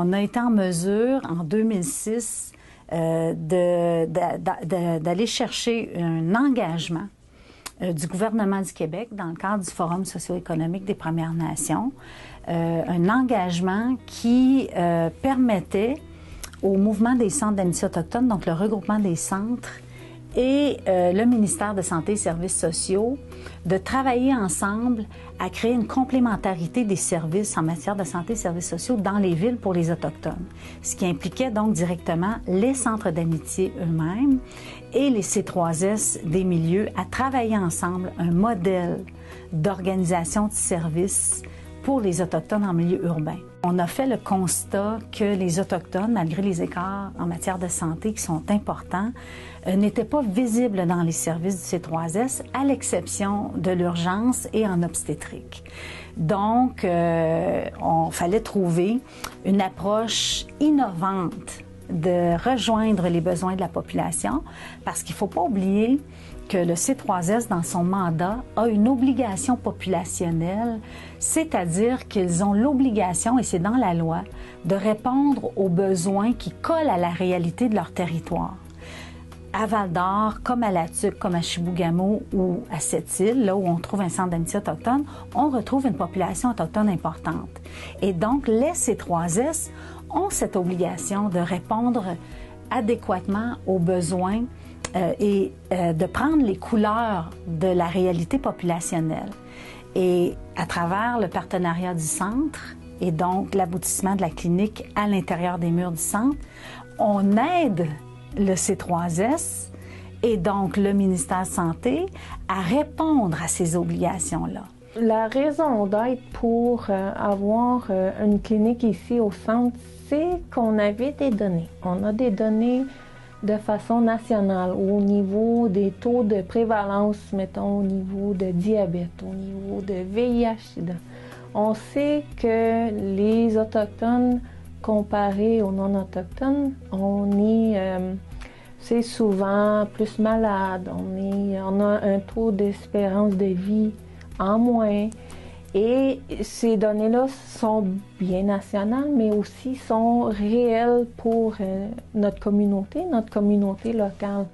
on a été en mesure, en 2006, d'aller chercher un engagement du gouvernement du Québec dans le cadre du Forum socio-économique des Premières Nations, un engagement qui permettait au mouvement des centres d'amitié autochtones, donc le regroupement des centres, et le ministère de Santé et Services sociaux, de travailler ensemble à créer une complémentarité des services en matière de santé et services sociaux dans les villes pour les Autochtones. Ce qui impliquait donc directement les centres d'amitié eux-mêmes et les C3S des milieux à travailler ensemble un modèle d'organisation de services pour les Autochtones en milieu urbain. On a fait le constat que les Autochtones, malgré les écarts en matière de santé qui sont importants, n'étaient pas visibles dans les services du C3S, à l'exception de l'urgence et en obstétrique. Donc, on fallait trouver une approche innovante de rejoindre les besoins de la population, parce qu'il ne faut pas oublier que le C3S, dans son mandat, a une obligation populationnelle, c'est-à-dire qu'ils ont l'obligation, et c'est dans la loi, de répondre aux besoins qui collent à la réalité de leur territoire. À Val-d'Or, comme à La Tuque, comme à Chibougamau ou à Sept-Îles, là où on trouve un centre d'amitié autochtone, on retrouve une population autochtone importante. Et donc, les C3S ont cette obligation de répondre adéquatement aux besoins et de prendre les couleurs de la réalité populationnelle. Et à travers le partenariat du centre et donc l'aboutissement de la clinique à l'intérieur des murs du centre, on aide le C3S et donc le ministère de Santé à répondre à ces obligations-là. La raison d'être pour avoir une clinique ici au centre, c'est qu'on avait des données. On a des données de façon nationale au niveau des taux de prévalence, mettons au niveau de diabète, au niveau de VIH-Sida. On sait que les Autochtones, comparés aux non-Autochtones, c'est souvent plus malade, on a un taux d'espérance de vie en moins. Et ces données-là sont bien nationales, mais aussi sont réelles pour notre communauté locale.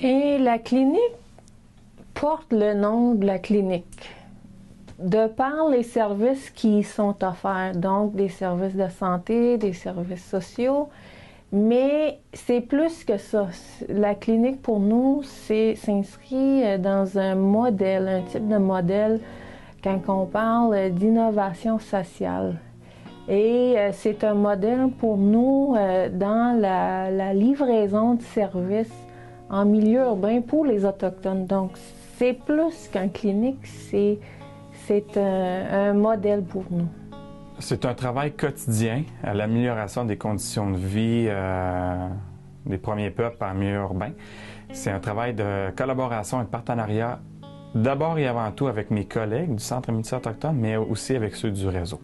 Et la clinique porte le nom de la clinique, de par les services qui y sont offerts, donc des services de santé, des services sociaux. Mais c'est plus que ça. La clinique, pour nous, s'inscrit dans un modèle, un type de modèle, quand on parle d'innovation sociale. Et c'est un modèle pour nous dans la livraison de services en milieu urbain pour les Autochtones. Donc, c'est plus qu'une clinique, c'est un modèle pour nous. C'est un travail quotidien à l'amélioration des conditions de vie des premiers peuples en milieu urbain. C'est un travail de collaboration et de partenariat, d'abord et avant tout avec mes collègues du Centre d'amitié autochtone, mais aussi avec ceux du réseau.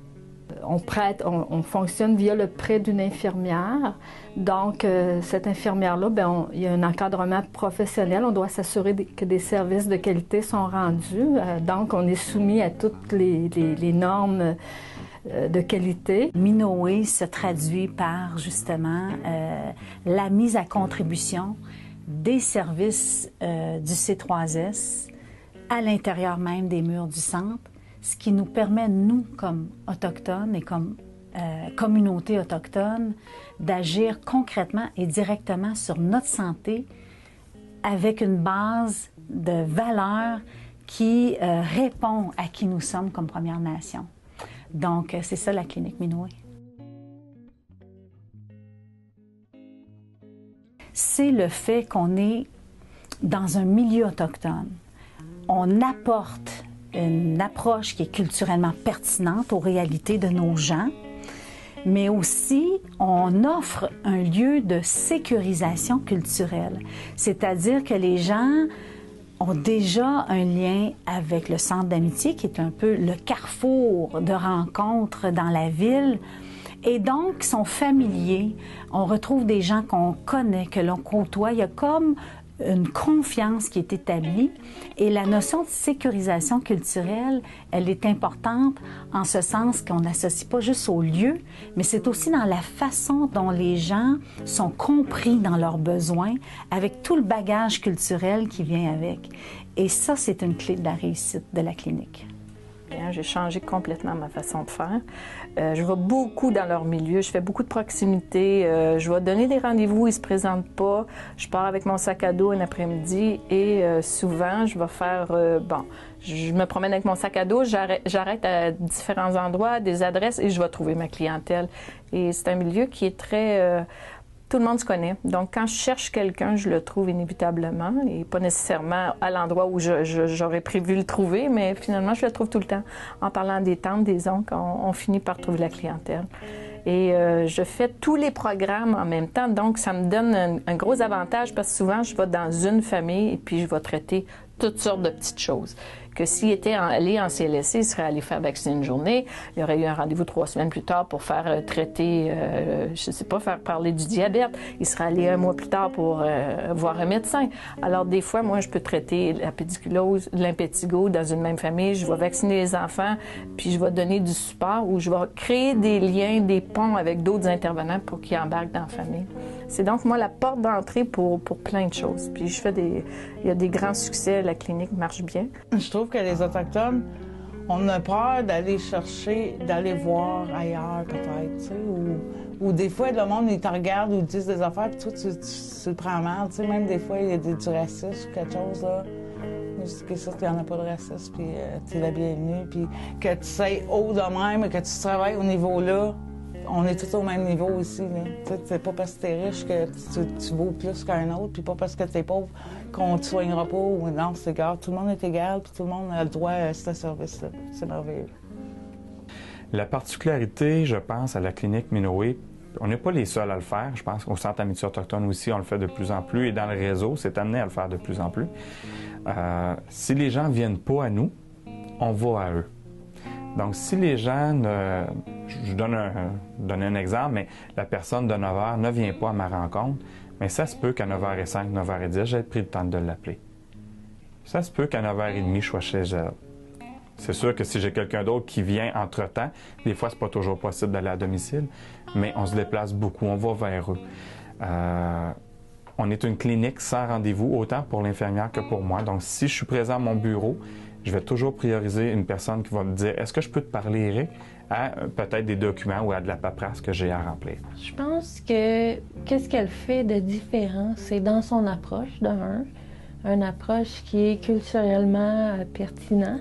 On fonctionne via le prêt d'une infirmière. Donc, cette infirmière-là, il y a un encadrement professionnel. On doit s'assurer que des services de qualité sont rendus. Donc, on est soumis à toutes les normes de qualité. Minoé se traduit par, justement, la mise à contribution des services du C3S à l'intérieur même des murs du centre, ce qui nous permet, nous, comme Autochtones et comme communauté autochtone, d'agir concrètement et directement sur notre santé avec une base de valeurs qui répond à qui nous sommes comme Première Nation. Donc, c'est ça la clinique Minoé. C'est le fait qu'on est dans un milieu autochtone. On apporte une approche qui est culturellement pertinente aux réalités de nos gens, mais aussi on offre un lieu de sécurisation culturelle, c'est-à-dire que les gens ont déjà un lien avec le centre d'amitié, qui est un peu le carrefour de rencontres dans la ville, et donc sont familiers. On retrouve des gens qu'on connaît, que l'on côtoie. Il y a comme une confiance qui est établie et la notion de sécurisation culturelle, elle est importante en ce sens qu'on n'associe pas juste au lieu, mais c'est aussi dans la façon dont les gens sont compris dans leurs besoins avec tout le bagage culturel qui vient avec. Et ça, c'est une clé de la réussite de la clinique. J'ai changé complètement ma façon de faire. Je vais beaucoup dans leur milieu, je fais beaucoup de proximité, je vais donner des rendez-vous, ils ne se présentent pas. Je pars avec mon sac à dos un après-midi et souvent, je vais faire... je me promène avec mon sac à dos, j'arrête à différents endroits, des adresses et je vais trouver ma clientèle. Et c'est un milieu qui est très... tout le monde se connaît. Donc, quand je cherche quelqu'un, je le trouve inévitablement et pas nécessairement à l'endroit où j'aurais prévu le trouver, mais finalement, je le trouve tout le temps. En parlant des tantes, des oncles, on finit par trouver la clientèle. Et je fais tous les programmes en même temps, donc ça me donne un gros avantage parce que souvent, je vais dans une famille et puis je vais traiter toutes sortes de petites choses. Que s'il était allé en CLSC, il serait allé faire vacciner une journée. Il aurait eu un rendez-vous 3 semaines plus tard pour faire traiter, je ne sais pas, faire parler du diabète. Il serait allé 1 mois plus tard pour voir un médecin. Alors, des fois, moi, je peux traiter la pédiculose, l'impétigo dans une même famille. Je vais vacciner les enfants, puis je vais donner du support ou je vais créer des liens, des ponts avec d'autres intervenants pour qu'ils embarquent dans la famille. C'est donc, moi, la porte d'entrée pour plein de choses. Puis je fais il y a des grands succès, la clinique marche bien. Je trouve que les Autochtones, on a peur d'aller chercher, d'aller voir ailleurs peut-être, tu sais, ou des fois, le monde, ils te regardent ou ils disent des affaires, puis toi, tu le prends mal, tu sais, même des fois, il y a du racisme ou quelque chose, là. Je dis que ça, qu'il n'y en a pas de racisme, puis t'es la bienvenue, puis que tu sais haut de même, que tu travailles au niveau-là. On est tous au même niveau ici. C'est pas parce que t'es riche que tu vaux plus qu'un autre, puis pas parce que t'es pauvre qu'on te soignera pas. Ou non, c'est égal. Tout le monde est égal, puis tout le monde a le droit à ce service-là. C'est merveilleux. La particularité, je pense, à la clinique Minoé, on n'est pas les seuls à le faire. Je pense qu'au Centre Amitié autochtone aussi, on le fait de plus en plus. Et dans le réseau, c'est amené à le faire de plus en plus. Si les gens ne viennent pas à nous, on va à eux. Donc, si les gens je donne un exemple, mais la personne de 9h ne vient pas à ma rencontre, mais ça se peut qu'à 9h05, 9h10, j'ai pris le temps de l'appeler. Ça se peut qu'à 9h30, je sois chez elle. C'est sûr que si j'ai quelqu'un d'autre qui vient entre-temps, des fois, c'est pas toujours possible d'aller à domicile, mais on se déplace beaucoup, on va vers eux. On est une clinique sans rendez-vous, autant pour l'infirmière que pour moi. Donc, si je suis présent à mon bureau, je vais toujours prioriser une personne qui va me dire « Est-ce que je peux te parler, Eric? » à peut-être des documents ou à de la paperasse que j'ai à remplir. Je pense que qu'est-ce qu'elle fait de différent, c'est dans son approche, une approche qui est culturellement pertinente.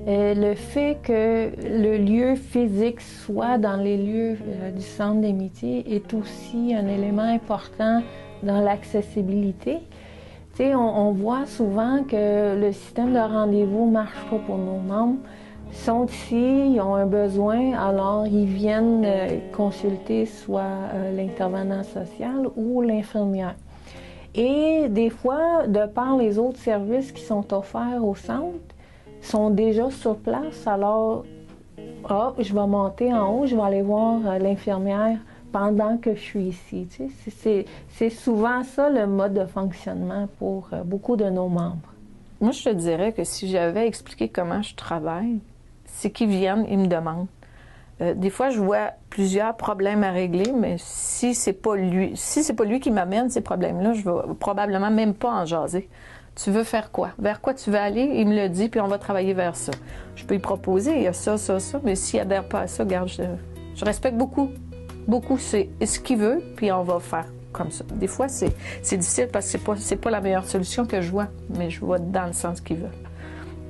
Le fait que le lieu physique soit dans les lieux du Centre d'amitié est aussi un élément important dans l'accessibilité. Tu sais, on voit souvent que le système de rendez-vous ne marche pas pour nos membres. Ils sont ici, ils ont un besoin, alors ils viennent consulter soit l'intervenant social ou l'infirmière. Et des fois, de par les autres services qui sont offerts au centre, sont déjà sur place, alors je vais monter en haut, je vais aller voir l'infirmière pendant que je suis ici. Tu sais, c'est souvent ça le mode de fonctionnement pour beaucoup de nos membres. Moi, je te dirais que si j'avais expliqué comment je travaille, c'est qu'ils viennent, ils me demandent. Des fois, je vois plusieurs problèmes à régler, mais si c'est pas lui qui m'amène ces problèmes-là, je vais probablement même pas en jaser. Tu veux faire quoi? Vers quoi tu veux aller? Il me le dit, puis on va travailler vers ça. Je peux lui proposer, il y a ça, mais s'il adhère pas à ça, regarde, je respecte beaucoup. Beaucoup, c'est ce qu'il veut, puis on va faire comme ça. Des fois, c'est difficile parce que c'est pas la meilleure solution que je vois, mais je vois dans le sens qu'il veut.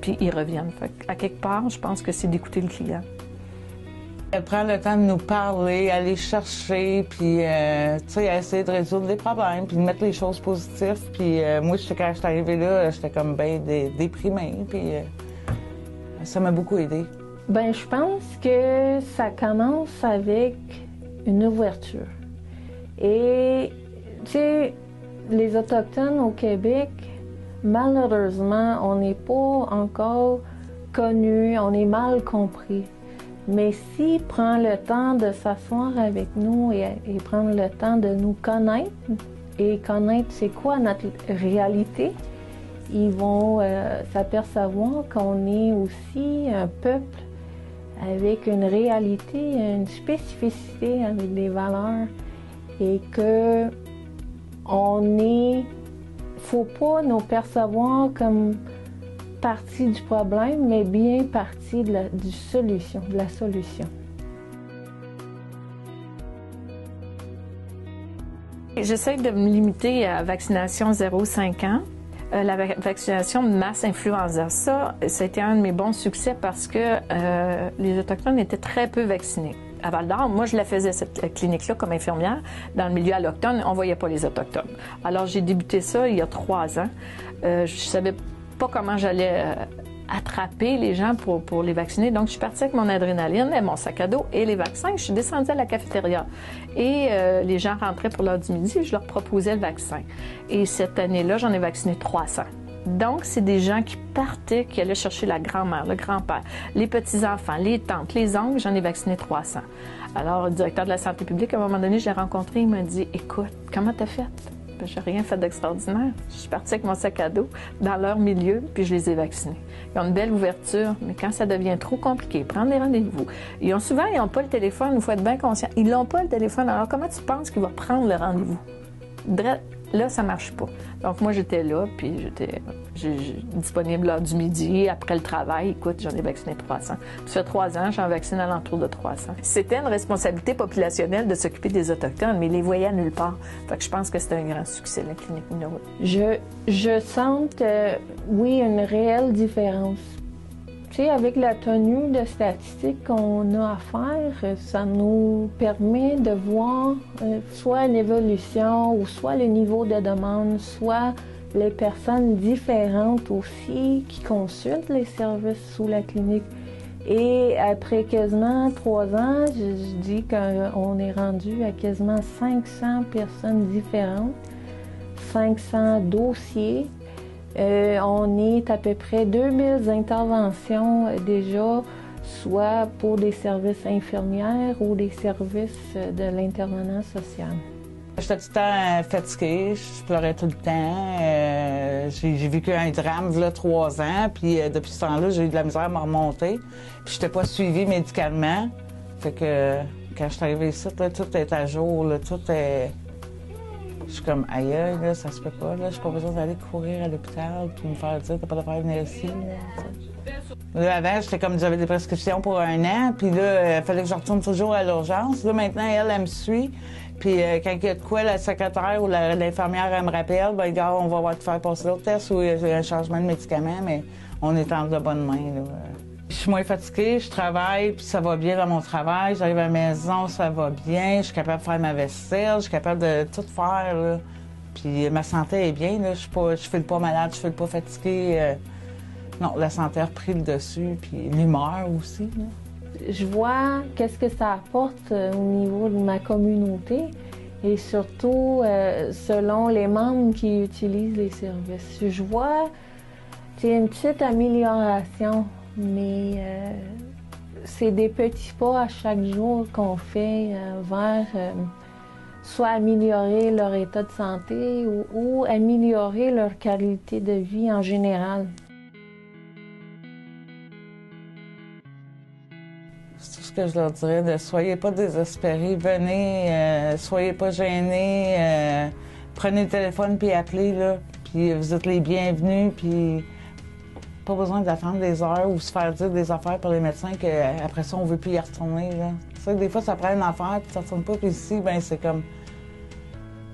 Puis ils reviennent. Fait à quelque part, je pense que c'est d'écouter le client. Elle prend le temps de nous parler, aller chercher, puis tu sais, essayer de résoudre les problèmes, puis de mettre les choses positives. Puis moi, quand je suis arrivée là, j'étais comme bien déprimée, puis ça m'a beaucoup aidée. Bien, je pense que ça commence avec une ouverture. Et, tu sais, les Autochtones au Québec, malheureusement, on n'est pas encore connus, on est mal compris. Mais s'il prend le temps de s'asseoir avec nous et prendre le temps de nous connaître, et connaître c'est quoi notre réalité, ils vont s'apercevoir qu'on est aussi un peuple avec une réalité, une spécificité, avec des valeurs et que faut pas nous percevoir comme partie du problème, mais bien partie de la solution. J'essaie de me limiter à la vaccination 0-5 ans. La vaccination de masse influenza, ça a été un de mes bons succès parce que les Autochtones étaient très peu vaccinés. À Val-d'Or, moi, je la faisais, cette clinique-là, comme infirmière. Dans le milieu alloctone, on ne voyait pas les Autochtones. Alors, j'ai débuté ça il y a 3 ans. Je ne savais pas comment j'allais attraper les gens pour les vacciner. Donc, je suis partie avec mon adrénaline et mon sac à dos et les vaccins. Je suis descendue à la cafétéria. Et les gens rentraient pour l'heure du midi et je leur proposais le vaccin. Et cette année-là, j'en ai vacciné 300. Donc, c'est des gens qui partaient, qui allaient chercher la grand-mère, le grand-père, les petits-enfants, les tantes, les oncles. J'en ai vacciné 300. Alors, le directeur de la santé publique, à un moment donné, je l'ai rencontré. Il m'a dit « Écoute, comment t'as fait? » Ben, j'ai rien fait d'extraordinaire. Je suis partie avec mon sac à dos dans leur milieu, puis je les ai vaccinés. Ils ont une belle ouverture, mais quand ça devient trop compliqué, prendre des rendez-vous. Ils n'ont pas le téléphone, il faut être bien conscient. Ils n'ont pas le téléphone, alors comment tu penses qu'ils vont prendre le rendez-vous? Là, ça ne marche pas. Donc, moi, j'étais là, puis j'étais disponible l'heure du midi, après le travail. Écoute, j'en ai vacciné 300. Puis, ça fait 3 ans, j'en vaccine à l'entour de 300. C'était une responsabilité populationnelle de s'occuper des Autochtones, mais ils les voyaient nulle part. Fait que je pense que c'était un grand succès, la clinique Minoru. Je sens, oui, une réelle différence. Tu sais, avec la tenue de statistiques qu'on a à faire, ça nous permet de voir soit une évolution ou soit le niveau de demande, soit les personnes différentes aussi qui consultent les services sous la clinique. Et après quasiment 3 ans, je dis qu'on est rendu à quasiment 500 personnes différentes, 500 dossiers. On est à peu près 2000 interventions déjà, soit pour des services infirmières ou des services de l'intervenant social. J'étais tout le temps fatiguée, je pleurais tout le temps. J'ai vécu un drame il y a 3 ans, puis depuis ce temps-là, j'ai eu de la misère à me remonter. Puis je n'étais pas suivie médicalement. Fait que quand je suis arrivée ici, là, tout est à jour, là, tout est... Je suis comme ailleurs, là, ça se peut pas, là. J'ai pas besoin d'aller courir à l'hôpital pour me faire dire t'as pas d'affaire à venir ici. Là, avant, j'étais comme j'avais des prescriptions pour 1 an, puis là, il fallait que je retourne toujours à l'urgence. Là, maintenant, elle me suit. Puis quand il y a de quoi, la secrétaire ou l'infirmière, elle me rappelle, ben gars, on va te faire passer d'autres tests ou il y a un changement de médicament, mais on est en de bonnes mains, là. Je suis moins fatiguée, je travaille, puis ça va bien dans mon travail. J'arrive à la maison, ça va bien. Je suis capable de faire ma vaisselle, je suis capable de tout faire, là. Puis ma santé est bien, là. Je file pas malade, je file pas fatiguée. Non, la santé a repris le dessus, puis l'humeur aussi, là. Je vois qu'est-ce que ça apporte au niveau de ma communauté et surtout selon les membres qui utilisent les services. Je vois une petite amélioration, mais c'est des petits pas à chaque jour qu'on fait vers soit améliorer leur état de santé ou améliorer leur qualité de vie en général. C'est tout ce que je leur dirais, ne soyez pas désespérés, venez, soyez pas gênés, prenez le téléphone puis appelez, là, puis vous êtes les bienvenus, puis pas besoin d'attendre des heures ou se faire dire des affaires par les médecins qu'après ça, on veut plus y retourner, là. Tu sais, des fois, ça prend une affaire, puis ça retourne pas, puis ici, ben c'est comme...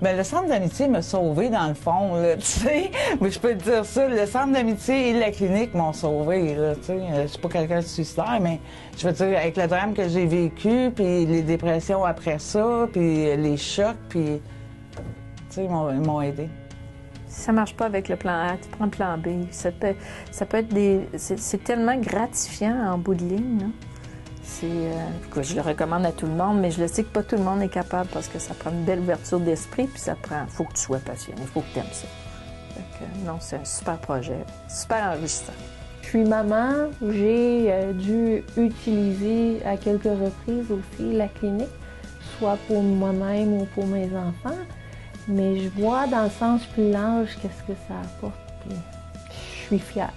Ben le centre d'amitié m'a sauvé dans le fond, là, tu sais. Mais je peux te dire ça, le centre d'amitié et la clinique m'ont sauvé, là, tu sais. Je suis pas quelqu'un de suicidaire, mais je veux dire, avec le drame que j'ai vécu, puis les dépressions après ça, puis les chocs, puis... Tu sais, ils m'ont aidé. Si ça marche pas avec le plan A, tu prends le plan B. Ça peut être c'est tellement gratifiant en bout de ligne, là. Je le recommande à tout le monde, mais je le sais que pas tout le monde est capable parce que ça prend une belle ouverture d'esprit, puis faut que tu sois passionné, il faut que tu aimes ça. Non, c'est un super projet, super enrichissant. Je suis maman, j'ai dû utiliser à quelques reprises aussi la clinique, soit pour moi-même ou pour mes enfants. Mais je vois dans le sens plus large qu'est-ce que ça apporte. Puis je suis fière.